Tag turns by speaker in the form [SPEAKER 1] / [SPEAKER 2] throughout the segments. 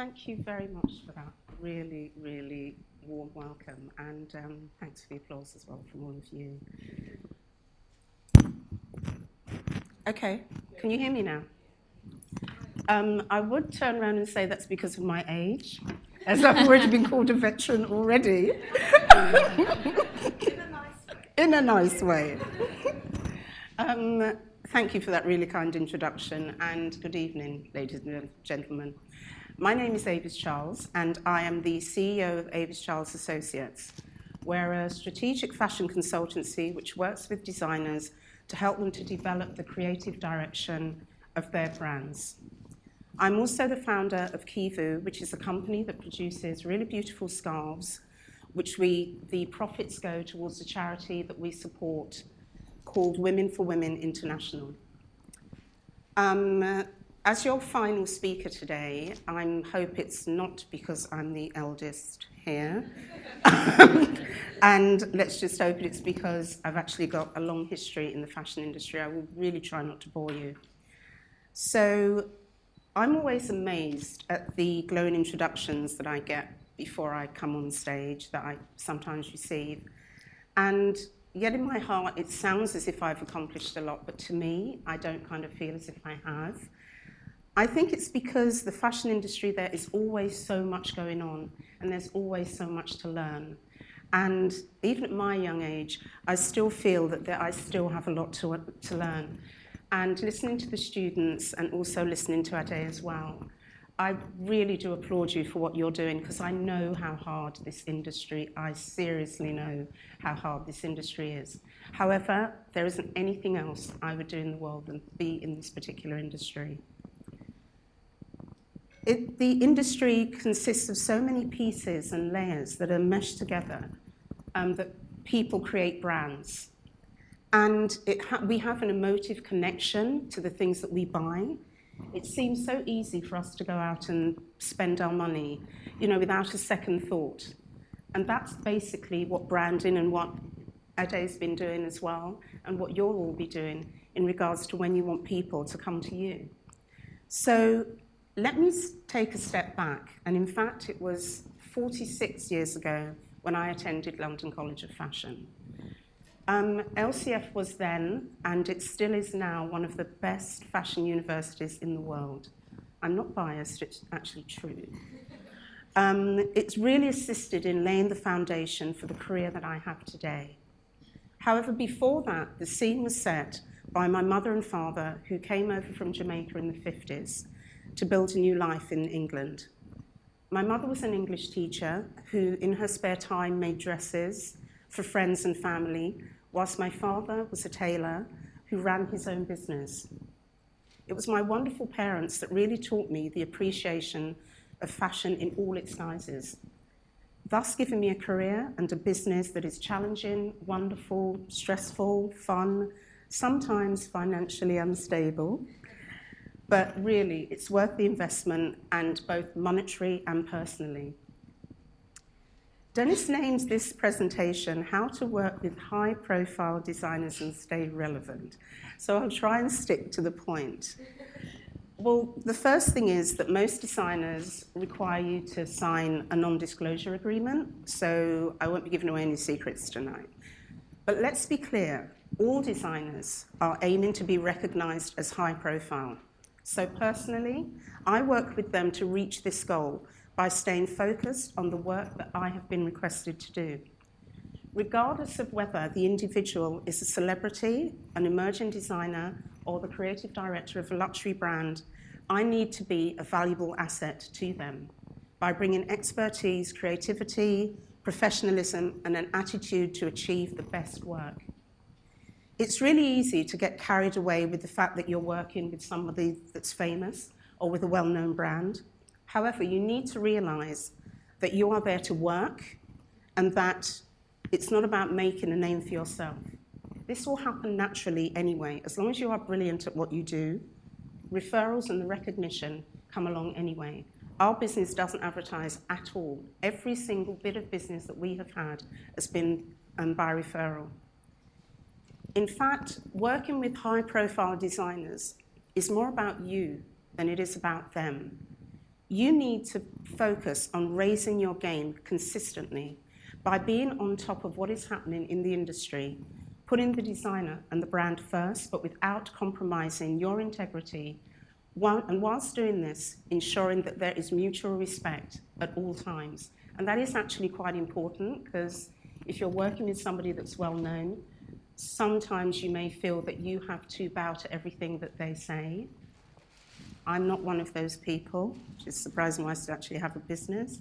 [SPEAKER 1] Thank you very much for that really, really warm welcome, and thanks for the applause as well from all of you. Okay, can you hear me now? I would turn around and say that's because of my age, as I've already been called a veteran already. In a nice way. Thank you for that really kind introduction, and good evening, ladies and gentlemen. My name is Avis Charles, and I am the CEO of Avis Charles Associates. We're a strategic fashion consultancy which works with designers to help them to develop the creative direction of their brands. I'm also the founder of Kivu, which is a company that produces really beautiful scarves, which the profits go towards a charity that we support called Women for Women International. As your final speaker today, I hope it's not because I'm the eldest here. And let's just hope it's because I've actually got a long history in the fashion industry. I will really try not to bore you. So I'm always amazed at the glowing introductions that I get before I come on stage that I sometimes receive. And yet in my heart, it sounds as if I've accomplished a lot, but to me, I don't kind of feel as if I have. I think it's because the fashion industry, there is always so much going on, and there's always so much to learn. And even at my young age, I still feel that I still have a lot to learn. And listening to the students and also listening to Ade as well, I really do applaud you for what you're doing, because I know how hard this industry, I seriously know how hard this industry is. However, there isn't anything else I would do in the world than be in this particular industry. The industry consists of so many pieces and layers that are meshed together that people create brands. And we have an emotive connection to the things that we buy. It seems so easy for us to go out and spend our money, without a second thought. And that's basically what branding and what Ade's been doing as well, and what you'll all be doing in regards to when you want people to come to you. So let me take a step back. And in fact, it was 46 years ago when I attended London College of Fashion. LCF was then, and it still is now, one of the best fashion universities in the world. I'm not biased, it's actually true. It's really assisted in laying the foundation for the career that I have today. However, before that, the scene was set by my mother and father, who came over from Jamaica in the 50s to build a new life in England. My mother was an English teacher who, in her spare time, made dresses for friends and family, whilst my father was a tailor who ran his own business. It was my wonderful parents that really taught me the appreciation of fashion in all its guises, thus giving me a career and a business that is challenging, wonderful, stressful, fun, sometimes financially unstable, but really it's worth the investment, and both monetary and personally. Dennis names this presentation How to Work with High-Profile Designers and Stay Relevant. So I'll try and stick to the point. Well, the first thing is that most designers require you to sign a non-disclosure agreement, so I won't be giving away any secrets tonight. But let's be clear, all designers are aiming to be recognized as high-profile. So personally, I work with them to reach this goal by staying focused on the work that I have been requested to do. Regardless of whether the individual is a celebrity, an emerging designer, or the creative director of a luxury brand, I need to be a valuable asset to them by bringing expertise, creativity, professionalism, and an attitude to achieve the best work. It's really easy to get carried away with the fact that you're working with somebody that's famous or with a well-known brand. However, you need to realize that you are there to work and that it's not about making a name for yourself. This will happen naturally anyway. As long as you are brilliant at what you do, referrals and the recognition come along anyway. Our business doesn't advertise at all. Every single bit of business that we have had has been by referral. In fact, working with high-profile designers is more about you than it is about them. You need to focus on raising your game consistently by being on top of what is happening in the industry, putting the designer and the brand first, but without compromising your integrity, and whilst doing this, ensuring that there is mutual respect at all times. And that is actually quite important, because if you're working with somebody that's well known, sometimes you may feel that you have to bow to everything that they say. I'm not one of those people, which is surprising why I still actually have a business.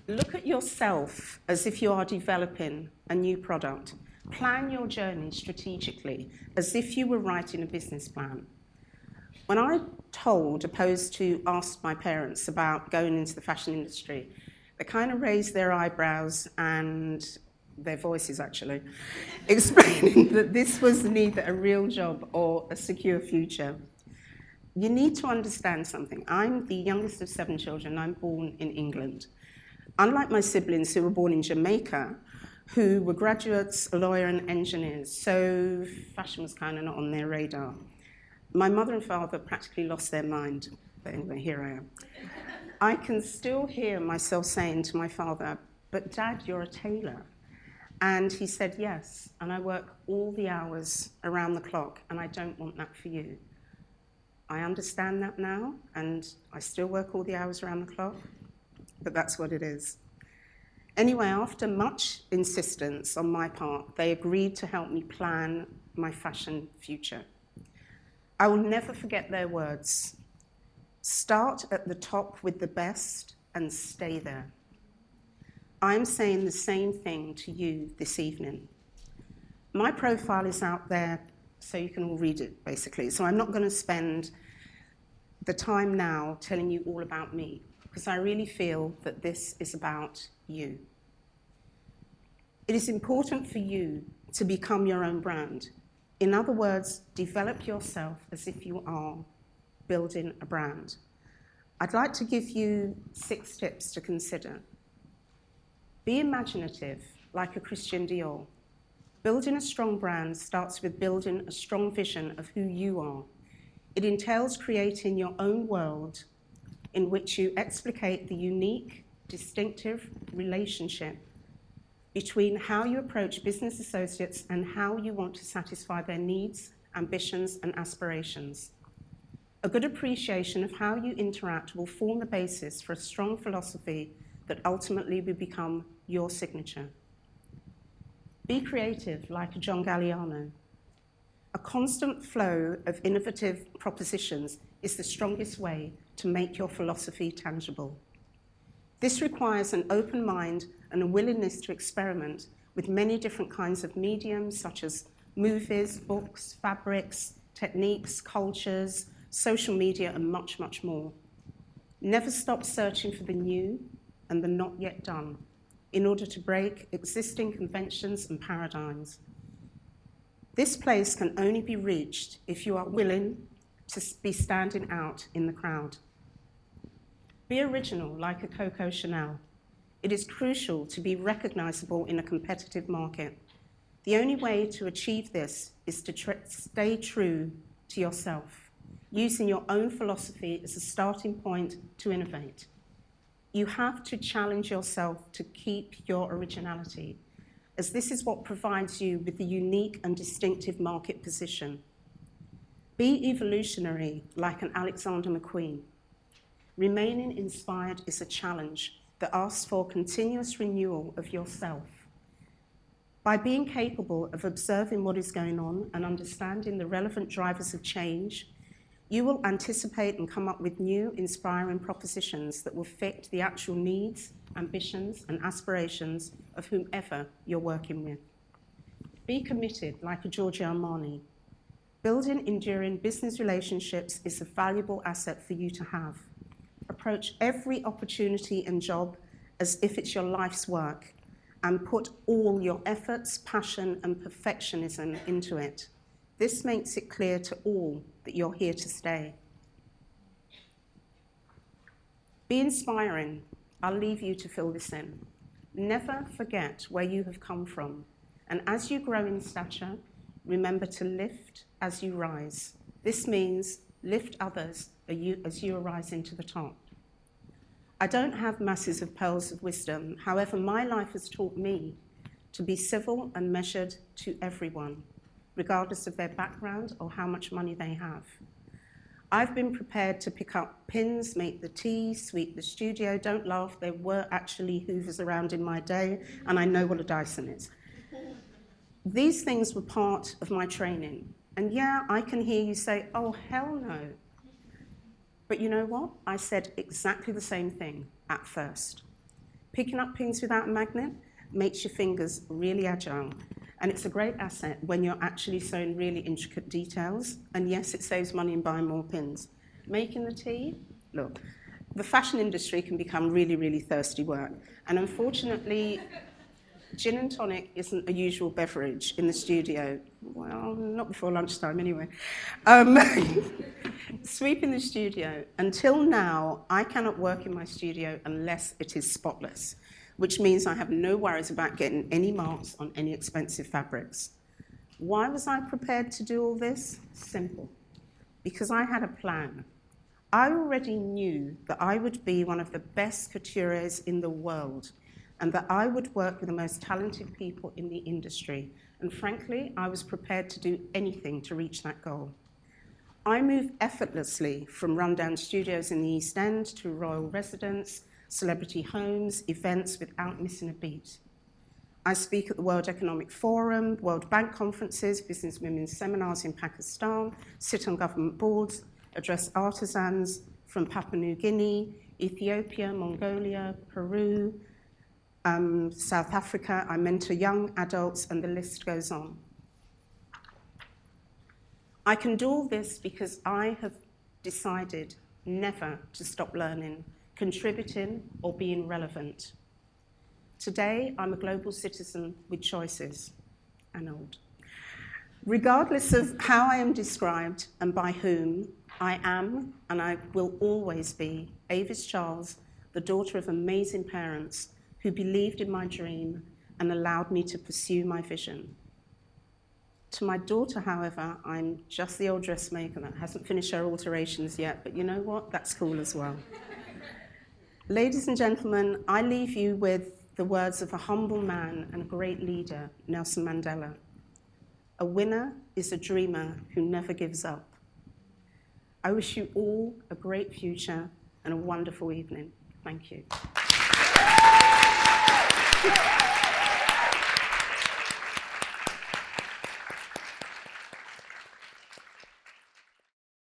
[SPEAKER 1] Look at yourself as if you are developing a new product. Plan your journey strategically, as if you were writing a business plan. When I opposed to ask my parents about going into the fashion industry, they kind of raised their eyebrows and their voices, actually, explaining that this was neither a real job or a secure future. You need to understand something. I'm the youngest of 7 children. I'm born in England. Unlike my siblings who were born in Jamaica, who were graduates, a lawyer, and engineers, so fashion was kind of not on their radar. My mother and father practically lost their mind, but anyway, here I am. I can still hear myself saying to my father, "But Dad, you're a tailor." And he said, "Yes, and I work all the hours around the clock, and I don't want that for you." I understand that now, and I still work all the hours around the clock, but that's what it is. Anyway, after much insistence on my part, they agreed to help me plan my fashion future. I will never forget their words. Start at the top with the best and stay there. I'm saying the same thing to you this evening. My profile is out there, so you can all read it, basically. So I'm not going to spend the time now telling you all about me, because I really feel that this is about you. It is important for you to become your own brand. In other words, develop yourself as if you are building a brand. I'd like to give you 6 tips to consider. Be imaginative, like a Christian Dior. Building a strong brand starts with building a strong vision of who you are. It entails creating your own world in which you explicate the unique, distinctive relationship between how you approach business associates and how you want to satisfy their needs, ambitions, and aspirations. A good appreciation of how you interact will form the basis for a strong philosophy that ultimately will become your signature. Be creative, like John Galliano. A constant flow of innovative propositions is the strongest way to make your philosophy tangible. This requires an open mind and a willingness to experiment with many different kinds of mediums, such as movies, books, fabrics, techniques, cultures, social media, and much, much more. Never stop searching for the new and the not yet done in order to break existing conventions and paradigms. This place can only be reached if you are willing to be standing out in the crowd. Be original, like a Coco Chanel. It is crucial to be recognisable in a competitive market. The only way to achieve this is to stay true to yourself, using your own philosophy as a starting point to innovate. You have to challenge yourself to keep your originality, as this is what provides you with the unique and distinctive market position. Be evolutionary, like an Alexander McQueen. Remaining inspired is a challenge that asks for continuous renewal of yourself. By being capable of observing what is going on and understanding the relevant drivers of change, you will anticipate and come up with new, inspiring propositions that will fit the actual needs, ambitions, and aspirations of whomever you're working with. Be committed, like a Giorgio Armani. Building enduring business relationships is a valuable asset for you to have. Approach every opportunity and job as if it's your life's work, and put all your efforts, passion, and perfectionism into it. This makes it clear to all that you're here to stay. Be inspiring. I'll leave you to fill this in. Never forget where you have come from, and as you grow in stature, remember to lift as you rise. This means lift others as you arise into the top. I don't have masses of pearls of wisdom. However, my life has taught me to be civil and measured to everyone, regardless of their background or how much money they have. I've been prepared to pick up pins, make the tea, sweep the studio. Don't laugh, there were actually hoovers around in my day, and I know what a Dyson is. These things were part of my training. And yeah, I can hear you say, oh, hell no. But you know what? I said exactly the same thing at first. Picking up pins without a magnet makes your fingers really agile. And it's a great asset when you're actually sewing really intricate details. And yes, it saves money in buying more pins. Making the tea, look, the fashion industry can become really, really thirsty work. And unfortunately, gin and tonic isn't a usual beverage in the studio. Well, not before lunchtime anyway. Sweeping the studio. Until now, I cannot work in my studio unless it is spotless, which means I have no worries about getting any marks on any expensive fabrics. Why was I prepared to do all this? Simple. Because I had a plan. I already knew that I would be one of the best couturiers in the world, and that I would work with the most talented people in the industry. And frankly, I was prepared to do anything to reach that goal. I moved effortlessly from rundown studios in the East End to royal residence, celebrity homes, events without missing a beat. I speak at the World Economic Forum, World Bank conferences, business women's seminars in Pakistan, sit on government boards, address artisans from Papua New Guinea, Ethiopia, Mongolia, Peru, South Africa. I mentor young adults, and the list goes on. I can do all this because I have decided never to stop learning, contributing, or being relevant. Today, I'm a global citizen with choices, and old. Regardless of how I am described and by whom, I am, and I will always be, Avis Charles, the daughter of amazing parents who believed in my dream and allowed me to pursue my vision. To my daughter, however, I'm just the old dressmaker that hasn't finished her alterations yet, but you know what? That's cool as well. Ladies and gentlemen, I leave you with the words of a humble man and great leader, Nelson Mandela. A winner is a dreamer who never gives up. I wish you all a great future and a wonderful evening. Thank you.